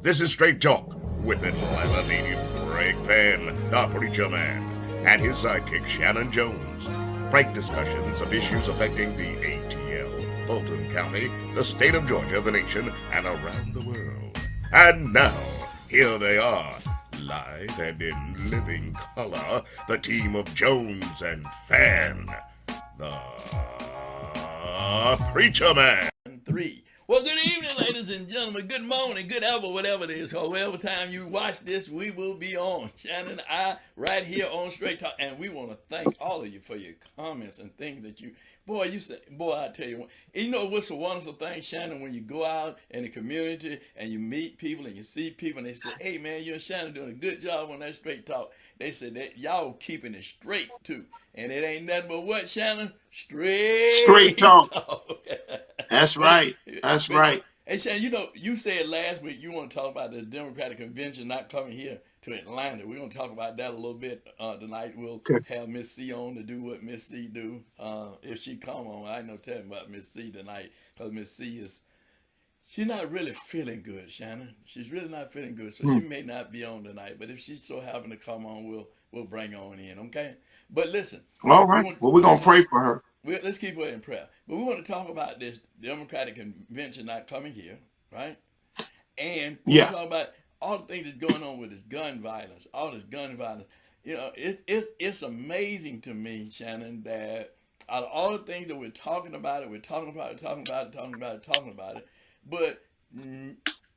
This is Straight Talk with Atlanta native Greg Fann, the preacher man, and his sidekick Shanan Jones. Frank discussions of issues affecting the ATL, Fulton County, the state of Georgia, the nation, and around the world. And now, here they are, live and in living color, the team of Jones and Fann, the preacher man. 3. Well, good evening, ladies and gentlemen. Good morning, good ever, whatever it is. Because whatever time you watch this, we will be on. Shanan and I, right here on Straight Talk. And we want to thank all of you for your comments and things that you, I tell you, you know what's a wonderful thing, Shanan, when you go out in the community and you meet people and you see people and they say, hey, man, you and Shanan doing a good job on that Straight Talk. They said that y'all keeping it straight, too. And it ain't nothing but what, Shanan? Straight talk. That's But, right. That's right. Hey, Shannon, you know, you said last week you want to talk about the Democratic Convention not coming here to Atlanta. We're going to talk about that a little bit tonight. We'll Good. have Miss C on to do what Miss C do. If she come on, I know telling about Miss C tonight because Miss C she's not really feeling good, Shannon. She's really not feeling good, so she may not be on tonight. But if she's so happen to come on, we'll bring her on in, okay? But listen, All right. Well, we're going to pray for her. let's keep her in prayer. But we want to talk about this Democratic convention not coming here, right? And we want Yeah. to talk about all the things that's going on with this gun violence, all this gun violence. You know, it's amazing to me, Shannon, that out of all the things that we're talking about it, but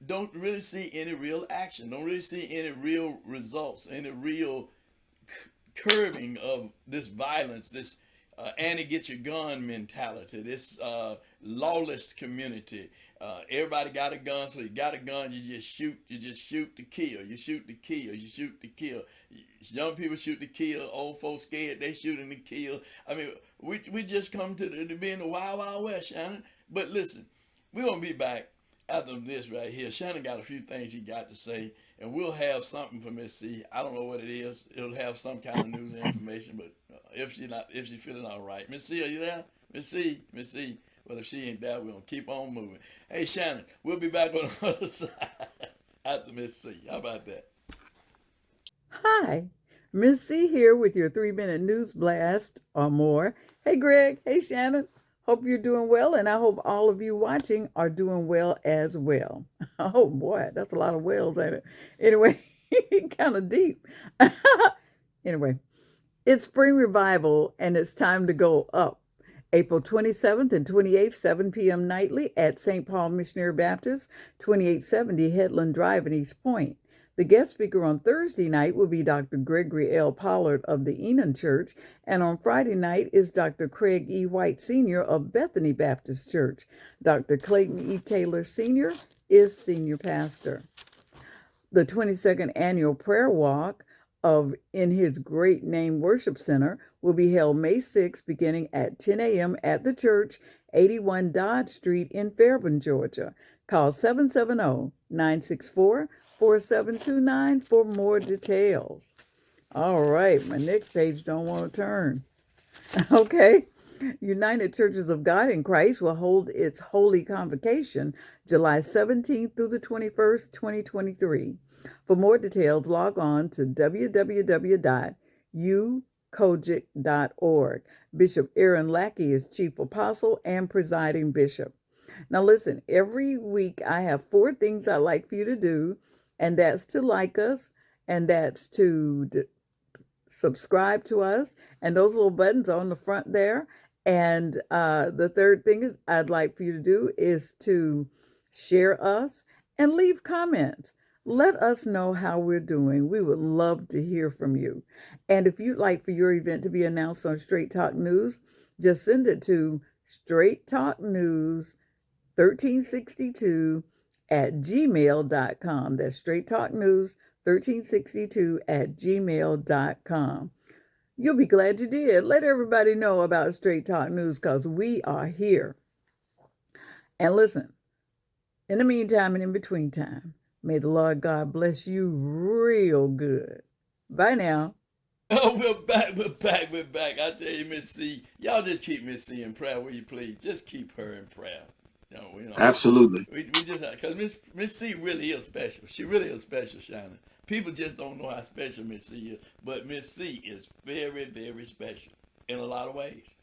don't really see any real action, don't really see any real results, any real curbing of this violence, this anti-get-your-gun mentality, this lawless community. Everybody got a gun, so you got a gun, you just shoot to kill. You shoot to kill, you shoot to kill. Young people shoot to kill, old folks scared, they shooting to kill. I mean, we just come to be in the wild, wild west, Shannon. But listen, we're going to be back after this right here. Shannon got a few things he got to say, and we'll have something for Miss C. I don't know what it is. It'll have some kind of news and information, but if she's feeling all right. Miss C, are you there? Miss C. Well, if she ain't there, we're going to keep on moving. Hey, Shannon, we'll be back on the other side after Miss C. How about that? Hi, Miss C here with your 3-minute news blast or more. Hey, Greg. Hey, Shannon. Hope you're doing well, and I hope all of you watching are doing well as well. Oh, boy, that's a lot of wells, ain't it? Anyway, kind of deep. Anyway, it's spring revival, and it's time to go up. April 27th and 28th, 7 p.m. nightly at St. Paul Missionary Baptist, 2870 Headland Drive in East Point. The guest speaker on Thursday night will be Dr. Gregory L. Pollard of the Enon Church, and on Friday night is Dr. Craig E. White Sr. of Bethany Baptist Church. Dr. Clayton E. Taylor Sr. is senior pastor. The 22nd annual prayer walk of In His Great Name Worship Center will be held May 6th beginning at 10 a.m. at the church, 81 Dodge Street in Fairburn, Georgia. Call 770-964-4729 for more details. All right, my next page don't want to turn. Okay. United Churches of God in Christ will hold its Holy Convocation July 17th through the 21st, 2023. For more details, log on to www.ucogic.org. Bishop Aaron Lackey is Chief Apostle and Presiding Bishop. Now listen, every week I have 4 things I'd like for you to do, and that's to like us, and that's to subscribe to us, and those little buttons on the front there. And the third thing is I'd like for you to do is to share us and leave comments. Let us know how we're doing. We would love to hear from you. And if you'd like for your event to be announced on Straight Talk News, just send it to Straight Talk News 1362 at gmail.com. That's Straight Talk News 1362 at gmail.com. You'll be glad you did. Let everybody know about Straight Talk News because we are here. And listen, in the meantime and in between time, may the Lord God bless you real good. Bye now. Oh, we're back. I tell you, Miss C, y'all just keep Miss C in prayer, will you please? Just keep her in prayer. Absolutely. We just because Miss C really is special. She really is special, Shannon. People just don't know how special Miss C is, but Miss C is very, very special in a lot of ways.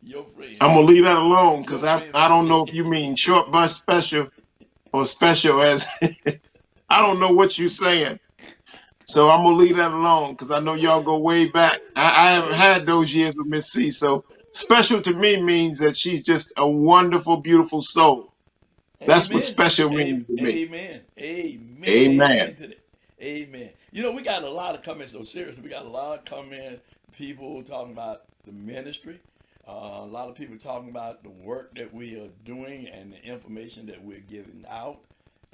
Your friend, I'm gonna leave that alone your because I friend I Miss don't C. know if you mean short bus special or special as I don't know what you're saying. So I'm gonna leave that alone because I know y'all go way back. I haven't had those years with Miss C. So special to me means that she's just a wonderful, beautiful soul. That's what Amen. special means to me. Amen. Amen. Amen. Amen to that. Amen. We got a lot of comments. So seriously, we got a lot of comment people talking about the ministry. A lot of people talking about the work that we are doing and the information that we're giving out.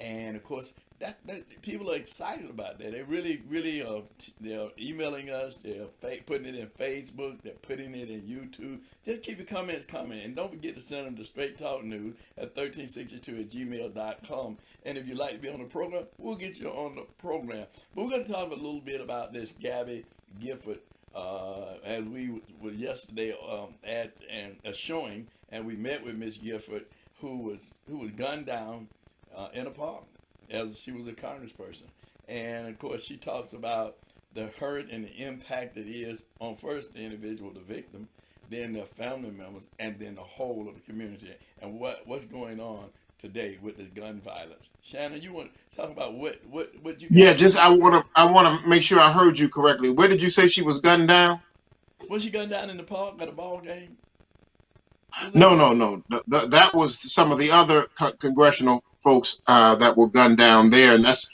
And of course, that people are excited about that. They really, really they're emailing us. They're putting it in Facebook. They're putting it in YouTube. Just keep your comments coming, and don't forget to send them to Straight Talk News at 1362@gmail.com. And if you'd like to be on the program, we'll get you on the program. But we're going to talk a little bit about this Gabby Gifford, as we were yesterday at a showing, and we met with Miss Gifford, who was gunned down in a park as she was a congressperson. And of course, she talks about the hurt and the impact it is on first the individual, the victim, then their family members, and then the whole of the community, and what's going on today with this gun violence. Shannon, you want to talk about what you Yeah, guys just heard this week? I wanna make sure I heard you correctly. Where did you say she was gunned down? Was she gunned down in the park at a ball game? No, no, no. That was some of the other congressional folks that were gunned down there, and that's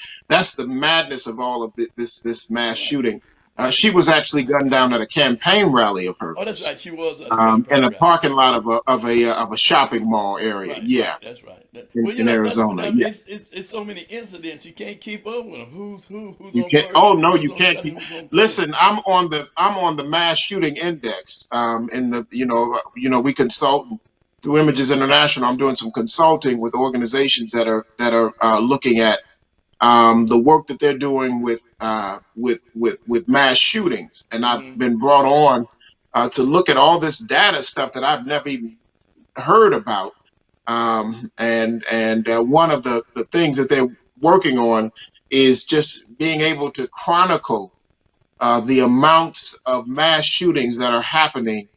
the madness of all of this mass Right, shooting. right. She was actually gunned down at a campaign rally of Oh, that's hers, right. She was at a in campaign a rally. parking lot of a shopping mall area. Right, Yeah, right. That's right. in, Well, in that's what Arizona. I mean. Yeah, It's so many incidents you can't keep up with them. Who's you on can't. first? Oh no, Who's you on can't second? keep. Who's on third? Listen, I'm on the mass shooting index. In the we consult through Images International. I'm doing some consulting with organizations that are looking at the work that they're doing with mass shootings, and I've Mm-hmm. been brought on to look at all this data stuff that I've never even heard about. And one of the things that they're working on is just being able to chronicle the amounts of mass shootings that are happening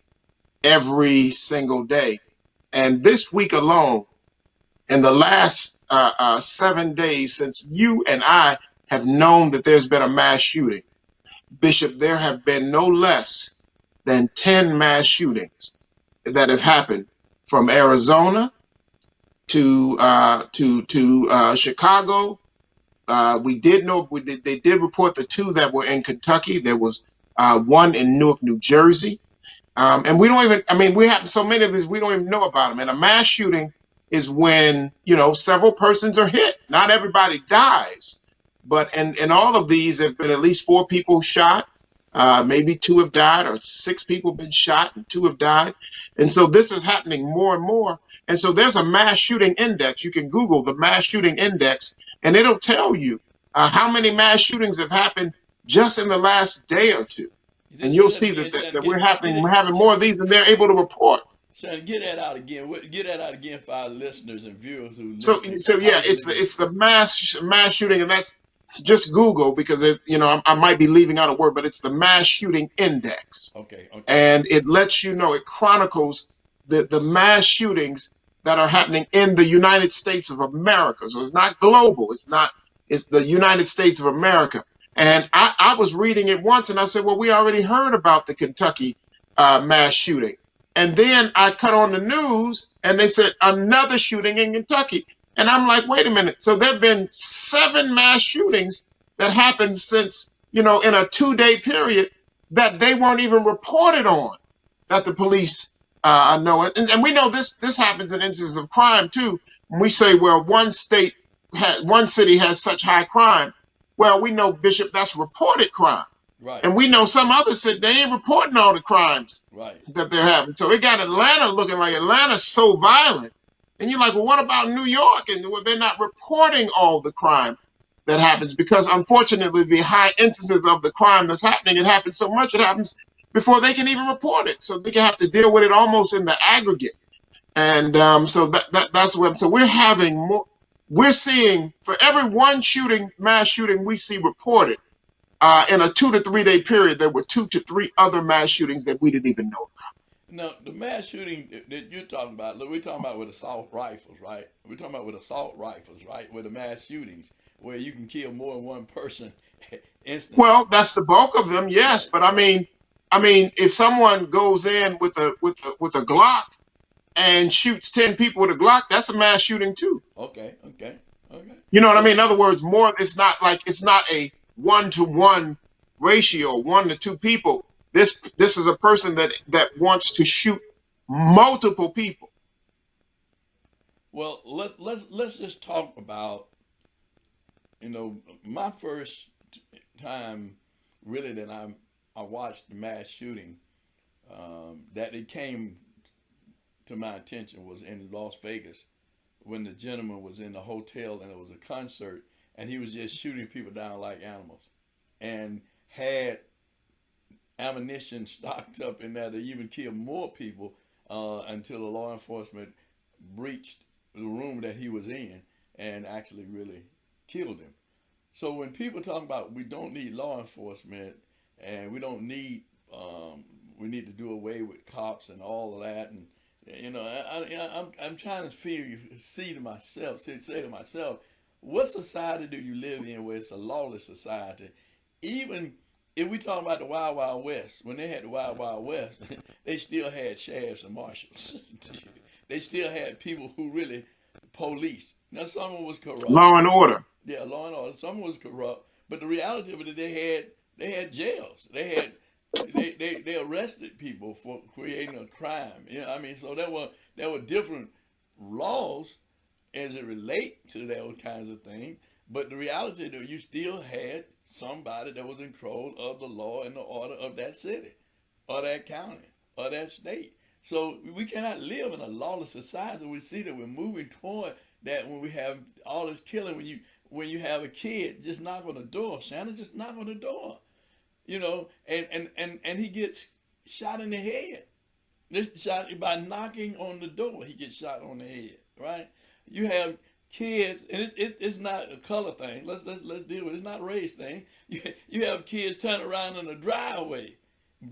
every single day. And this week alone, in the last 7 days since you and I have known that there's been a mass shooting, Bishop, there have been no less than 10 mass shootings that have happened from Arizona to Chicago. They did report the two that were in Kentucky. There was one in Newark, New Jersey. And we don't even, I mean, we have so many of these, we don't even know about them. And a mass shooting is when, several persons are hit. Not everybody dies, but in all of these, there have been at least 4 people shot. Maybe 2 have died, or 6 people have been shot and 2 have died. And so this is happening more and more. And so there's a mass shooting index. You can Google the mass shooting index, and it'll tell you how many mass shootings have happened just in the last day or two. You And just say you'll that see again, Shannon. that we're Get having more of these than they're able to report. Shannon, get that out again. Get that out again for our listeners and viewers who So, listening. so How yeah, is it again? it's the mass shooting, and that's just Google, because I might be leaving out a word, but it's the mass shooting index, Okay, okay, and okay. it lets you know, it chronicles the mass shootings that are happening in the United States of America. So it's not global. It's the United States of America. And I was reading it once, and I said, well, we already heard about the Kentucky mass shooting. And then I cut on the news, and they said another shooting in Kentucky. And I'm like, wait a minute. So there have been 7 mass shootings that happened since, in a 2-day period that they weren't even reported on, that the police know it. And we know this happens in instances of crime too. When we say, well, one city has such high crime, well, we know, Bishop, that's reported crime. Right, And we know some others said they ain't reporting all the crimes right. that they're having. So it got Atlanta looking like Atlanta's so violent. And you're like, well, what about New York? And well, they're not reporting all the crime that happens, because unfortunately the high instances of the crime that's happening, it happens so much, it happens before they can even report it. So they can have to deal with it almost in the aggregate. And so that's what. So we're having more. We're seeing for every one shooting, mass shooting we see reported in a 2 to 3 day period, there were 2 to 3 other mass shootings that we didn't even know. Now, the mass shooting that you're talking about, look, we're talking about with assault rifles, right? We're talking about with assault rifles, right? With the mass shootings, where you can kill more than one person instantly. Well, that's the bulk of them, yes. Right, But right. I mean, if someone goes in with a Glock and shoots 10 people with a Glock, that's a mass shooting too. Okay, okay, okay. You know what I mean? So, In other words, more. It's not a 1-to-1 ratio, 1 to 2 people. This is a person that wants to shoot multiple people. well, let's just talk about, my first time really that I watched the mass shooting, that it came to my attention was in Las Vegas when the gentleman was in the hotel and it was a concert and he was just shooting people down like animals and had ammunition stocked up in there to even kill more people until the law enforcement breached the room that he was in and actually really killed him. So when people talk about we don't need law enforcement and we don't need we need to do away with cops and all of that, and I'm trying to say to myself, what society do you live in where it's a lawless society? Even if we talk about the Wild Wild West, when they had the Wild Wild West, they still had sheriffs and marshals. They still had people who really police. Now someone was corrupt. Law and order. Yeah, law and order. Some was corrupt, but the reality of it is they had jails. They arrested people for creating a crime. I mean, so there were different laws as it relate to those kinds of things. But the reality is you still had somebody that was in control of the law and the order of that city, or that county, or that state. So we cannot live in a lawless society. We see that we're moving toward that when we have all this killing. When you have a kid, just knock on the door. Shannon, just knock on the door. And he gets shot in the head. This shot by knocking on the door. He gets shot on the head. Right? You have kids, and it's not a color thing. Let's deal with it. It's not a race thing. You have kids turn around in the driveway,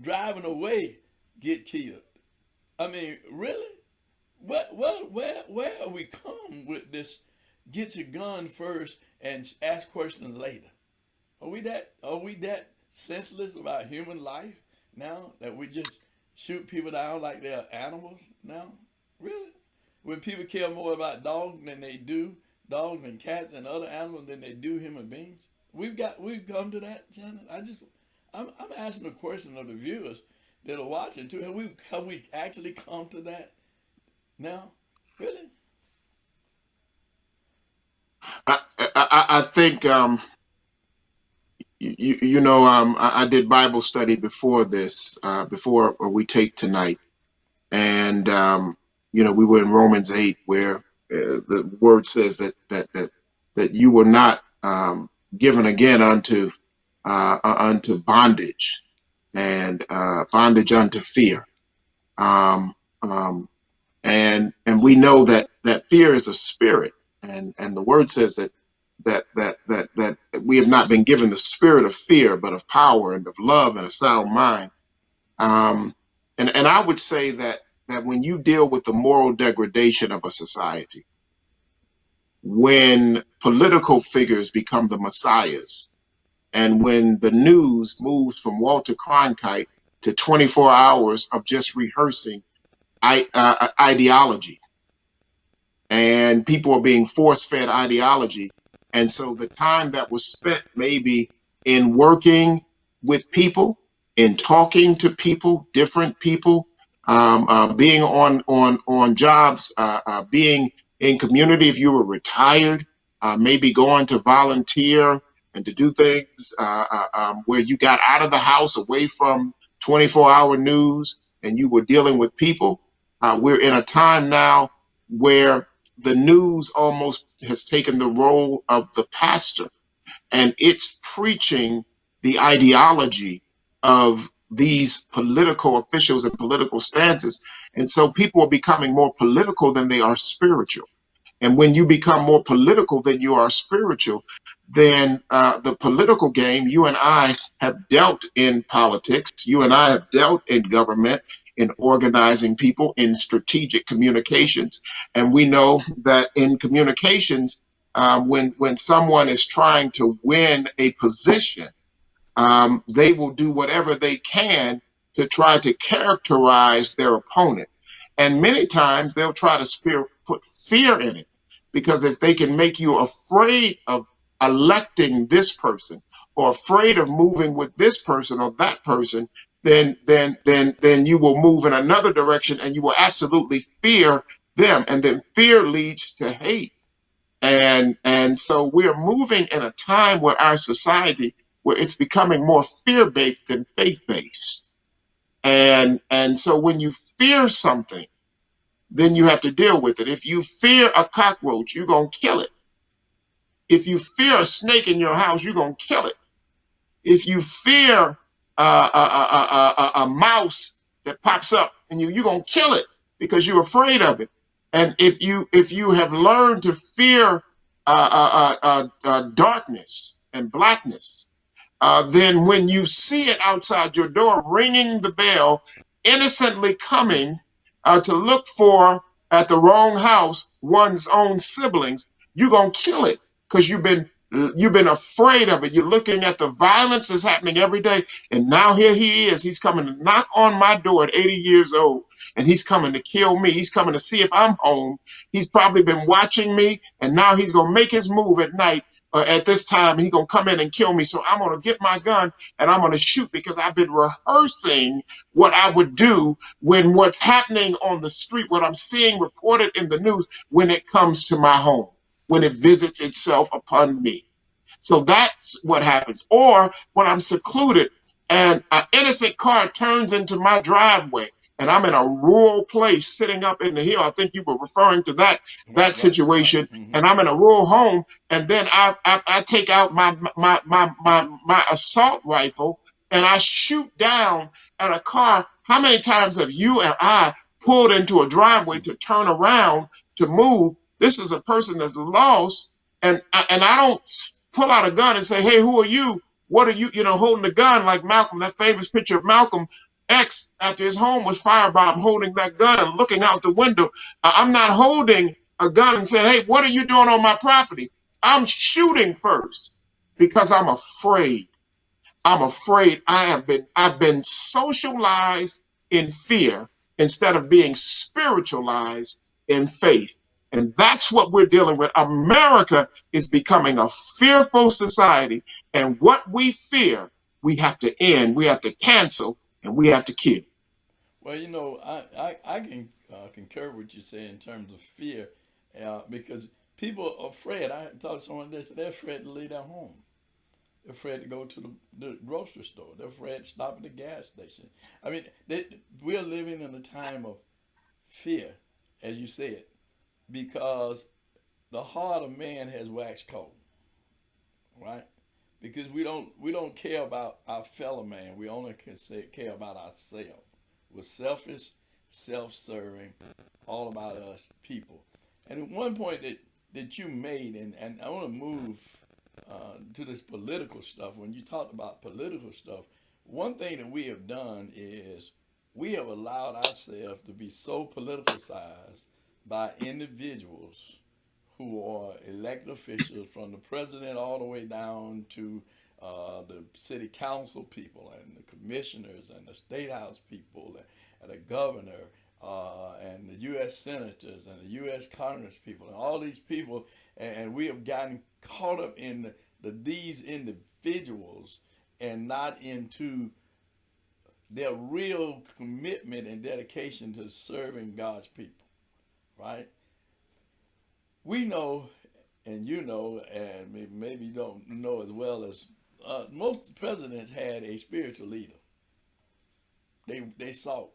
driving away, get killed. I mean, really? Where have we come with this? Get your gun first and ask questions later. Are we that senseless about human life now that we just shoot people down like they're animals now? Really? When people care more about dogs and cats and other animals than they do human beings? We've come to that, Shannon. I'm asking the question of the viewers that are watching too. Have we actually come to that now? Really? I think I did Bible study before this, before we take tonight, and we were in Romans 8, where the word says that you were not given again unto bondage, and bondage unto fear. Um, um, and we know that fear is a spirit, and the word says that we have not been given the spirit of fear, but of power and of love and a sound mind. Um, and I would say that when you deal with the moral degradation of a society, when political figures become the messiahs, and when the news moves from Walter Cronkite to 24 hours of just rehearsing ideology, and people are being force-fed ideology. And so the time that was spent maybe in working with people, in talking to people, different people, being on jobs, being in community. If you were retired, maybe going to volunteer and to do things where you got out of the house, away from 24-hour news, and you were dealing with people. We're in a time now where the news almost has taken the role of the pastor, and it's preaching the ideology of these political officials and political stances. And so people are becoming more political than they are spiritual. And when you become more political than you are spiritual, then the political game, you and I have dealt in politics, you and I have dealt in government, in organizing people, in strategic communications. And we know that in communications, when someone is trying to win a position, they will do whatever they can to try to characterize their opponent. And many times they'll try to put fear in it, because if they can make you afraid of electing this person or afraid of moving with this person or that person, then you will move in another direction and you will absolutely fear them. And then fear leads to hate. And so we're moving in a time where our society, where it's becoming more fear-based than faith-based. And so when you fear something, then you have to deal with it. If you fear a cockroach, you're going to kill it. If you fear a snake in your house, you're going to kill it. If you fear a mouse that pops up and you're going to kill it because you're afraid of it. And if you have learned to fear darkness and blackness, then when you see it outside your door, ringing the bell, innocently coming to look for at the wrong house one's own siblings, you're gonna kill it because you've been afraid of it. You're looking at the violence that's happening every day, and now here he is. He's coming to knock on my door at 80 years old, and he's coming to kill me. He's coming to see if I'm home. He's probably been watching me, and now he's gonna make his move at night. At this time, he's going to come in and kill me. So I'm going to get my gun and I'm going to shoot, because I've been rehearsing what I would do when what's happening on the street, what I'm seeing reported in the news, when it comes to my home, when it visits itself upon me. So that's what happens. Or when I'm secluded and an innocent car turns into my driveway, and I'm in a rural place sitting up in the hill. I think you were referring to that situation. Right. And I'm in a rural home, and then I take out my assault rifle and I shoot down at a car. How many times have you and I pulled into a driveway to turn around to move? This is a person that's lost, and I don't pull out a gun and say, "Hey, who are you? What are you?" Holding the gun like Malcolm, that famous picture of Malcolm X after his home was firebombed, holding that gun and looking out the window. I'm not holding a gun and saying, "Hey, what are you doing on my property?" I'm shooting first because I'm afraid. I'm afraid. I've been socialized in fear instead of being spiritualized in faith. And that's what we're dealing with. America is becoming a fearful society. And what we fear, we have to end, we have to cancel, and we have to kill. Well, I can concur with what you say in terms of fear, because people are afraid. I talked to someone that said they're afraid to leave their home. They're afraid to go to the grocery store. They're afraid to stop at the gas station. I mean, we're living in a time of fear, as you said, because the heart of man has waxed cold, right? Because we don't care about our fellow man. We only care about ourselves. We're selfish, self-serving, all about us people. And one point that you made, and I want to move to this political stuff. When you talk about political stuff, one thing that we have done is we have allowed ourselves to be so politicized by individuals who are elected officials, from the president all the way down to the city council people and the commissioners and the state house people and the governor and the U.S. senators and the U.S. Congress people and all these people, and we have gotten caught up in these individuals and not into their real commitment and dedication to serving God's people, right? We know, and you know, and maybe you don't know as well as most presidents had a spiritual leader. They sought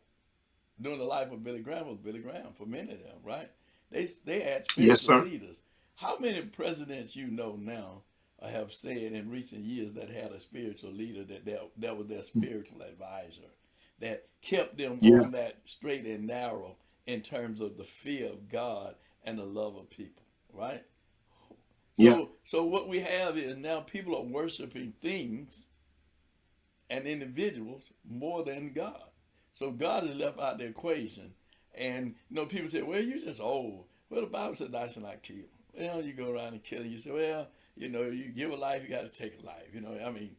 during the life of Billy Graham was Billy Graham for many of them, right? They had Yes, spiritual sir. leaders. How many presidents you know now have said in recent years that had a spiritual leader that was their spiritual advisor, that kept them Yeah. on that straight and narrow in terms of the fear of God and the love of people, right? Yeah. So what we have is now people are worshiping things and individuals more than God. So God is left out the equation. And people say, well, you're just old. Well, the Bible said thou shalt not kill. Well, you go around and kill, and you say, well, you give a life, you got to take a life. I mean,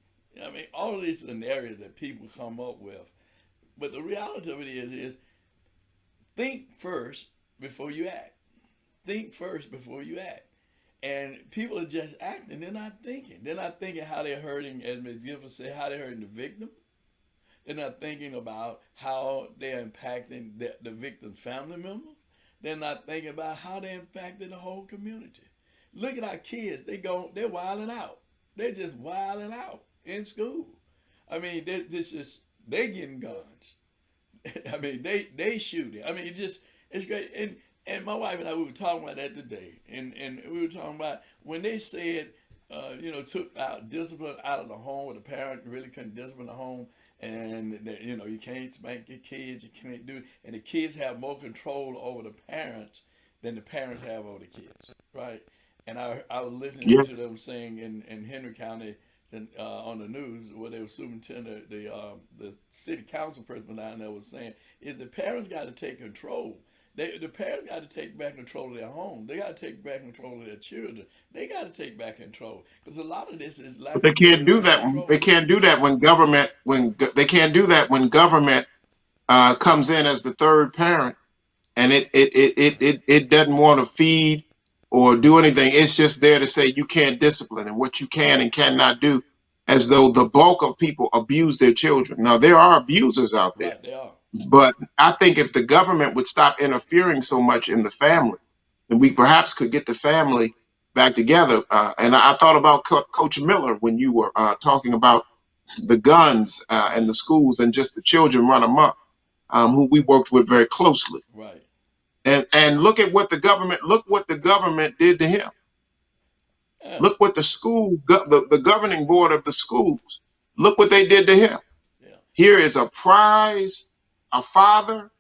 all of these scenarios that people come up with. But the reality of it is think first before you act. Think first before you act. And people are just acting. They're not thinking. They're not thinking how they're hurting, as Ms. Gifford said, how they're hurting the victim. They're not thinking about how they're impacting the victim's family members. They're not thinking about how they're impacting the whole community. Look at our kids. They're wilding out. They're just wilding out in school. I mean, they getting guns. I mean, they shooting. I mean, it's great. And my wife and I, we were talking about that today, and we were talking about when they said, took out discipline out of the home, where the parent really couldn't discipline the home, and that, you can't spank your kids, you can't do it, and the kids have more control over the parents than the parents have over the kids, right? And I was listening Yeah. to them saying in Henry County on the news where they were superintendent, the city council person down there was saying is the parents got to take control. The parents got to take back control of their home. They got to take back control of their children. They got to take back control because a lot of this is But lack they of can't do parental that. They control. can't do that when government they can't do that when government comes in as the third parent, and it doesn't want to feed or do anything. It's just there to say you can't discipline and what you can and cannot do, as though the bulk of people abuse their children. Now there are abusers out there, Right, they are. but I think if the government would stop interfering so much in the family, then we perhaps could get the family back together. And I thought about Coach Miller when you were talking about the guns and Right, the schools and just the children run amok, who we worked with very closely. right. And look what the government did to him. Yeah, Look what the governing board of the schools, look what they did to him. yeah. Here is a prize, a father,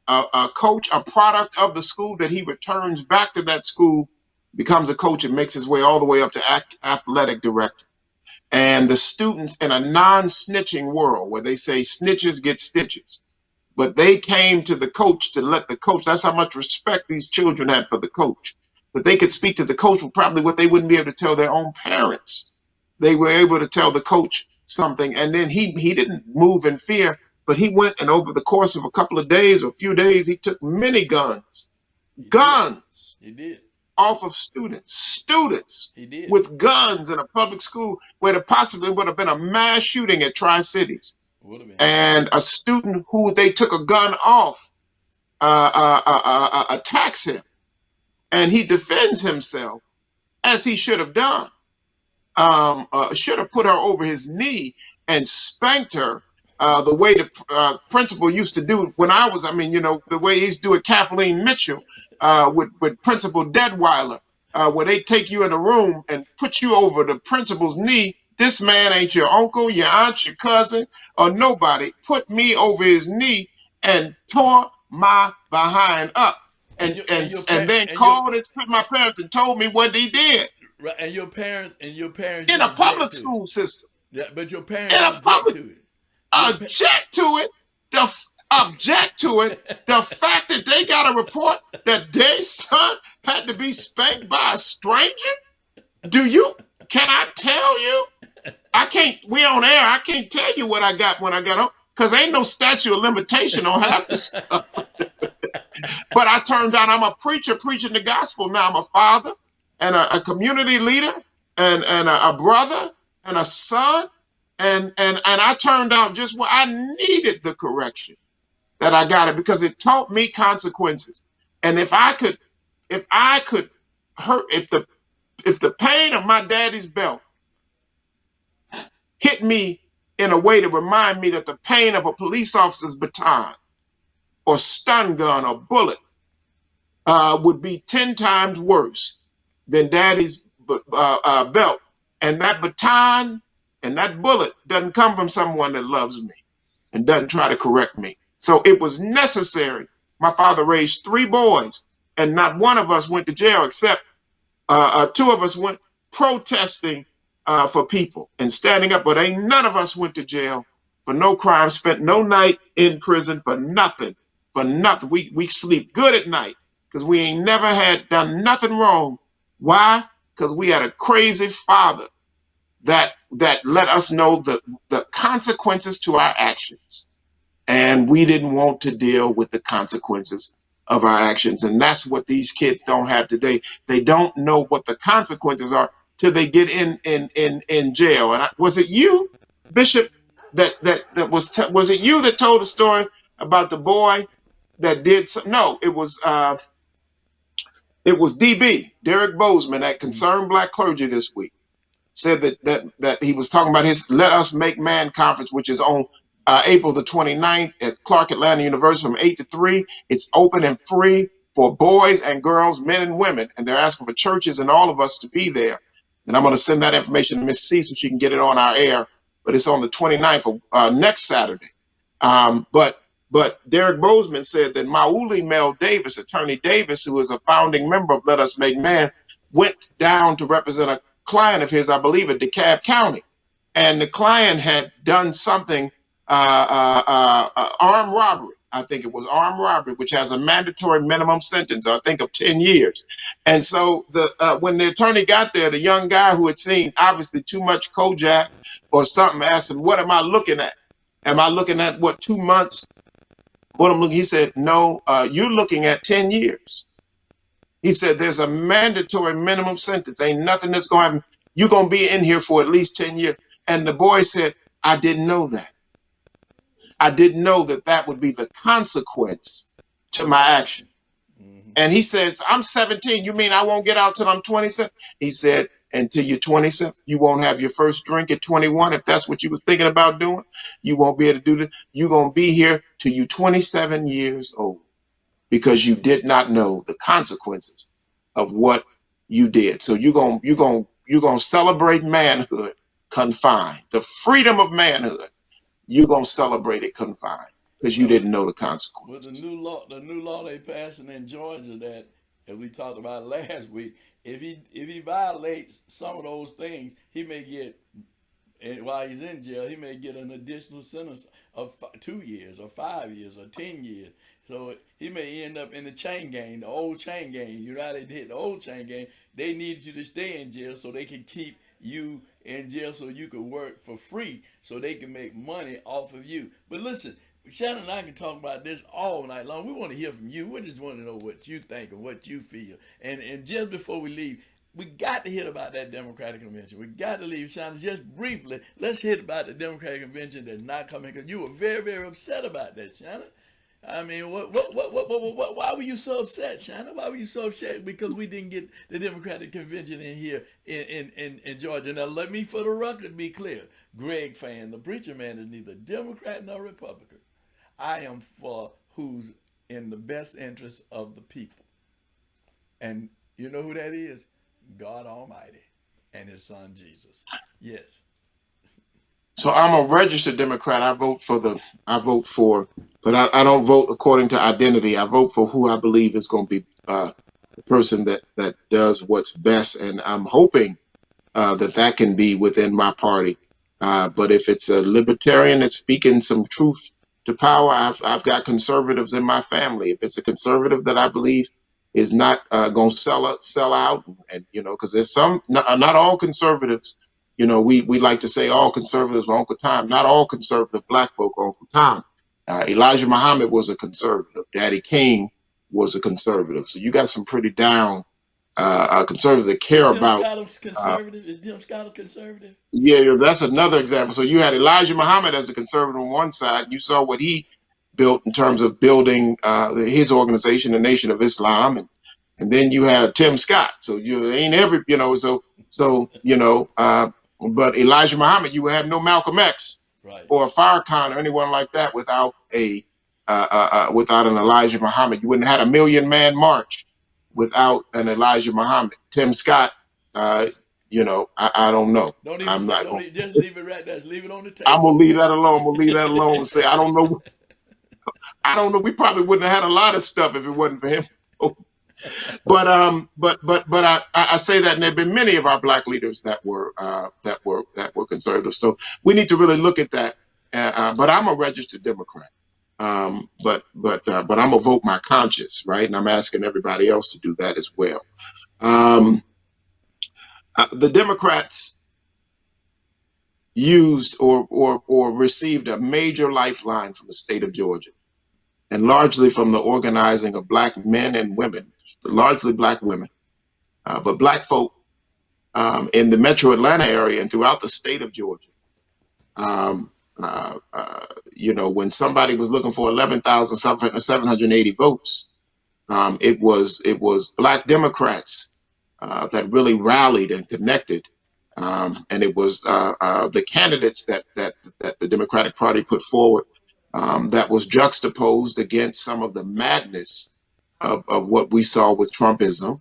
a coach, a product of the school that he returns back to that school, becomes a coach and makes his way all the way up to athletic director. And the students in a non-snitching world where they say snitches get stitches, but they came to the coach to let the coach, that's how much respect these children had for the coach, that they could speak to the coach with probably what they wouldn't be able to tell their own parents. They were able to tell the coach something, and then he didn't move in fear, but he went, and over the course of a couple of days or a few days, he took many He did. guns He did. off of students He did. with guns in a public school where there possibly would have been a mass shooting at Tri-Cities. Would have been. And a student who they took a gun off attacks him, and he defends himself as he should have done. Should have put her over his knee and spanked her the way the principal used to do when I was, the way he used to do it, Kathleen Mitchell with Principal Deadweiler, where they take you in a room and put you over the principal's knee. This man ain't your uncle, your aunt, your cousin, or nobody. Put me over his knee and tore my behind up. And And your and and your and pa- then and your called and spent my parents and told me what he did right, and your parents in didn't a object public to it. school system. Yeah, but your parents In didn't a object public to it. Your pa- object to it. Object to it. The fact that they got a report that their son had to be spanked by a stranger. Can I tell you? I can't. We on air. I can't tell you what I got when I got home because ain't no statute of limitation on half this stuff. But I turned out I'm a preacher preaching the gospel now. I'm a father and a community leader and a brother and a son. And I turned out just what I needed the correction that I got it because it taught me consequences. And if I could hurt, if the pain of my daddy's belt hit me in a way to remind me that the pain of a police officer's baton or stun gun or bullet would be 10 times worse than daddy's belt. And that baton and that bullet doesn't come from someone that loves me. and doesn't try to correct me. So it was necessary. My father raised 3 boys, and not one of us went to jail except 2 of us went protesting for people and standing up, but ain't none of us went to jail for no crime, spent no night in prison for nothing, for nothing. We sleep good at night because we ain't never had done nothing wrong. Why? Because we had a crazy father that let us know the consequences to our actions. And we didn't want to deal with the consequences of our actions. And that's what these kids don't have today. They don't know what the consequences are till they get in jail. And was it you, Bishop, was it you that told the story about the boy that did some, no, it was DB, Derek Bozeman at Concerned Black Clergy this week, said that he was talking about his Let Us Make Man conference, which is on April the 29th at Clark Atlanta University from 8 to 3. It's open and free for boys and girls, men and women, and they're asking for churches and all of us to be there. And I'm going to send that information to Miss C so she can get it on our air. But it's on the 29th of next Saturday. But Derek Bozeman said that Mauli Mel Davis, Attorney Davis, who is a founding member of Let Us Make Man, went down to represent a client of his, I believe, in DeKalb County. And the client had done something, armed robbery. I think it was armed robbery, which has a mandatory minimum sentence, I think, of 10 years. And so when the attorney got there, the young guy who had seen obviously too much Kojak or something asked him, what am I looking at? Am I looking at, what, 2 months? What I'm looking, he said, no, you're looking at 10 years. He said, there's a mandatory minimum sentence. Ain't nothing that's going to happen. You're going to be in here for at least 10 years. And the boy said, I didn't know that. I didn't know that that would be the consequence to my action. Mm-hmm. And he says, I'm 17. You mean I won't get out till I'm 27? He said, until you're 27, you won't have your first drink at 21. If that's what you was thinking about doing, you won't be able to do this. You're going to be here till you're 27 years old because you did not know the consequences of what you did. So you're going to celebrate manhood confined, the freedom of manhood. You're going to celebrate it confined because you didn't know the consequences. With the new law they passing in Georgia that we talked about last week, if he violates some of those things, he may get, and while he's in jail, he may get an additional sentence of 2 years or 5 years or 10 years. So he may end up in the chain gang, the old chain gang. You know, they did the old chain gang. They needed you to stay in jail so they can keep you in jail so you could work for free so they can make money off of you. But listen, Shannon and I can talk about this all night long. We want to hear from you. We just want to know what you think and what you feel. And just before we leave, we got to hit about that Democratic convention. We got to leave, Shannon, just briefly. Let's hit about the Democratic convention that's not coming, because you were very, very upset about that, Shannon. I mean, why were you so upset, Shannon? Why were you so upset? Because we didn't get the Democratic convention in here in Georgia. Now, let me, for the record, be clear. Greg Fann, the preacher man, is neither Democrat nor Republican. I am for who's in the best interest of the people. And you know who that is? God Almighty and his son Jesus. Yes. So I'm a registered Democrat. I vote for, but I don't vote according to identity. I vote for who I believe is going to be the person that does what's best. And I'm hoping that can be within my party. But if it's a libertarian that's speaking some truth to power, I've got conservatives in my family. If it's a conservative that I believe is not going to sell out, and because there's some, not all conservatives. We like to say all conservatives are Uncle Tom. Not all conservative black folk are Uncle Tom. Elijah Muhammad was a conservative. Daddy King was a conservative. So you got some pretty down conservatives that care about. Is Jim Scott a conservative? Yeah, that's another example. So you had Elijah Muhammad as a conservative on one side. You saw what he built in terms of building his organization, the Nation of Islam, and then you had Tim Scott. So you ain't every, but Elijah Muhammad, you would have no Malcolm X, right, or a Farrakhan or anyone like that without an Elijah Muhammad. You wouldn't have had a 1 Million Man March without an Elijah Muhammad. Tim Scott, I don't know. Don't even I'm say. not Don't going. just leave it right there. Just leave it on the I'm table, gonna leave okay? that alone. I'm gonna leave that alone and say I don't know. I don't know. We probably wouldn't have had a lot of stuff if it wasn't for him. But I say that, and there have been many of our black leaders that were conservative. So we need to really look at that. But I'm a registered Democrat. But I'm gonna vote my conscience, right? And I'm asking everybody else to do that as well. Um, the Democrats used or received a major lifeline from the state of Georgia, and largely from the organizing of black men and women, largely black women, but black folk in the metro Atlanta area and throughout the state of Georgia. Um, when somebody was looking for 11,780 votes, it was black Democrats that really rallied and connected, and it was the candidates that the Democratic Party put forward that was juxtaposed against some of the madness of what we saw with Trumpism,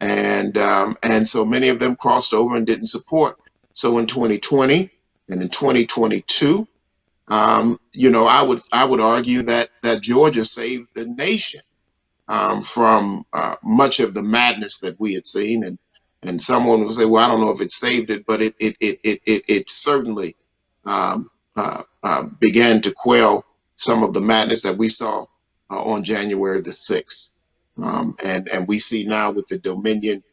and so many of them crossed over and didn't support. So in 2020 and in 2022, I would argue that Georgia saved the nation from much of the madness that we had seen, and someone will say, well, I don't know if it saved it, but it certainly began to quell some of the madness that we saw on January the 6th. And we see now with the Dominion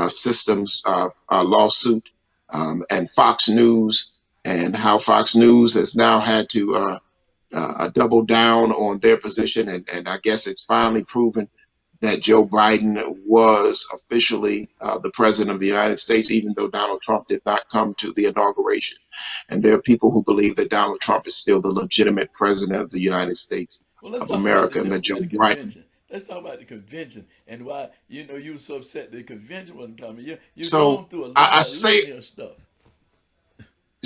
Systems lawsuit, and Fox News, and how Fox News has now had to double down on their position. And I guess it's finally proven that Joe Biden was officially the president of the United States, even though Donald Trump did not come to the inauguration. And there are people who believe that Donald Trump is still the legitimate president of the United States Well, let's of talk about the America, and that Joe Democratic Biden. convention. Let's talk about the convention and why you were so upset the convention wasn't coming. You've So gone through a I say, litany of stuff.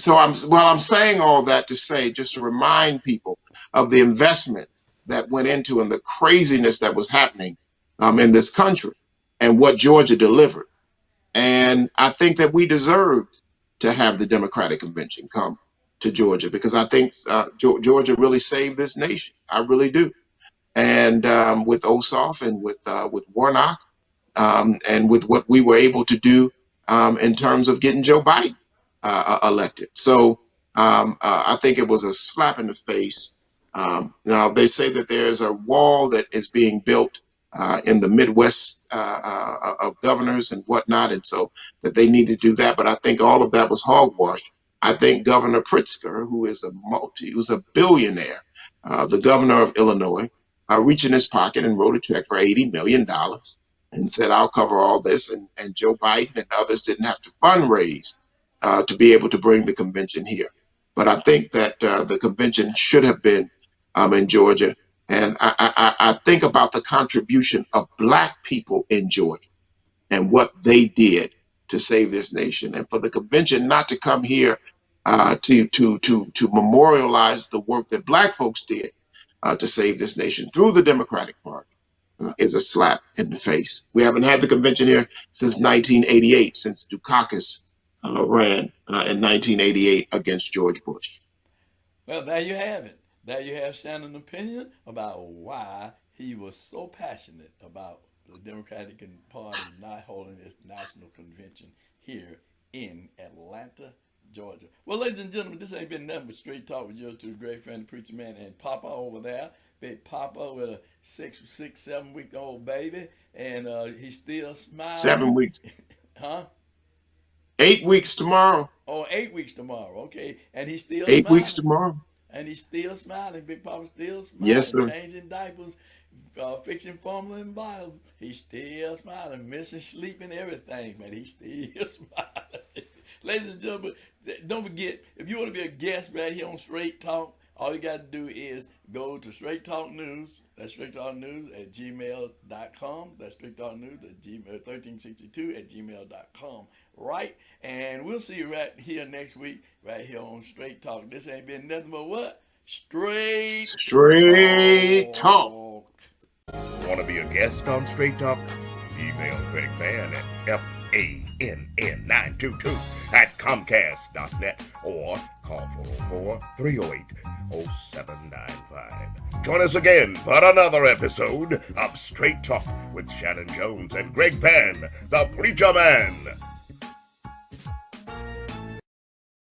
I'm saying all that to say, just to remind people of the investment that went into and the craziness that was happening in this country, and what Georgia delivered. And I think that we deserved to have the Democratic convention come to Georgia, because I think Georgia really saved this nation. I really do. And with Ossoff and with Warnock, and with what we were able to do in terms of getting Joe Biden elected. So I think it was a slap in the face. Now, they say that there's a wall that is being built in the Midwest of governors and whatnot, and so that they need to do that. But I think all of that was hogwash. I think Governor Pritzker, who's a billionaire, the governor of Illinois, reached in his pocket and wrote a check for $80 million and said, I'll cover all this. And Joe Biden and others didn't have to fundraise to be able to bring the convention here. But I think that the convention should have been in Georgia. And I think about the contribution of black people in Georgia and what they did to save this nation. And for the convention not to come here to memorialize the work that black folks did to save this nation through the Democratic Party is a slap in the face. We haven't had the convention here since 1988, since Dukakis ran in 1988 against George Bush. Well, there you have it. There you have Shannon's opinion about why he was so passionate about the Democratic Party not holding its national convention here in Atlanta, Georgia. Well, ladies and gentlemen, this ain't been nothing but Straight Talk with your two great friend, the preacher man, and Papa over there. Big Papa with a 7-week-old baby, and he's still smiling. 7 weeks. Huh? 8 weeks tomorrow. Oh, 8 weeks tomorrow. Okay, and he's still 8 weeks smiling. tomorrow. And he's still smiling. Big Papa still Yes, smiling. sir. Changing diapers, fixing formula and bottles. He's still smiling. Missing sleep and everything, man. He's still smiling. Ladies and gentlemen, don't forget, if you want to be a guest right here on Straight Talk, all you got to do is go to Straight Talk News. That's Straight Talk News at gmail.com. That's Straight Talk News at gmail 1362 at gmail.com. Right? And we'll see you right here next week, right here on Straight Talk. This ain't been nothing but what? Straight Talk. Talk. Want to be a guest on Straight Talk? Email Craig Fann at FANN922 at Comcast.net or call 404-308-0795. Join us again for another episode of Straight Talk with Shanan Jones and Greg Fann, the Preacher Man.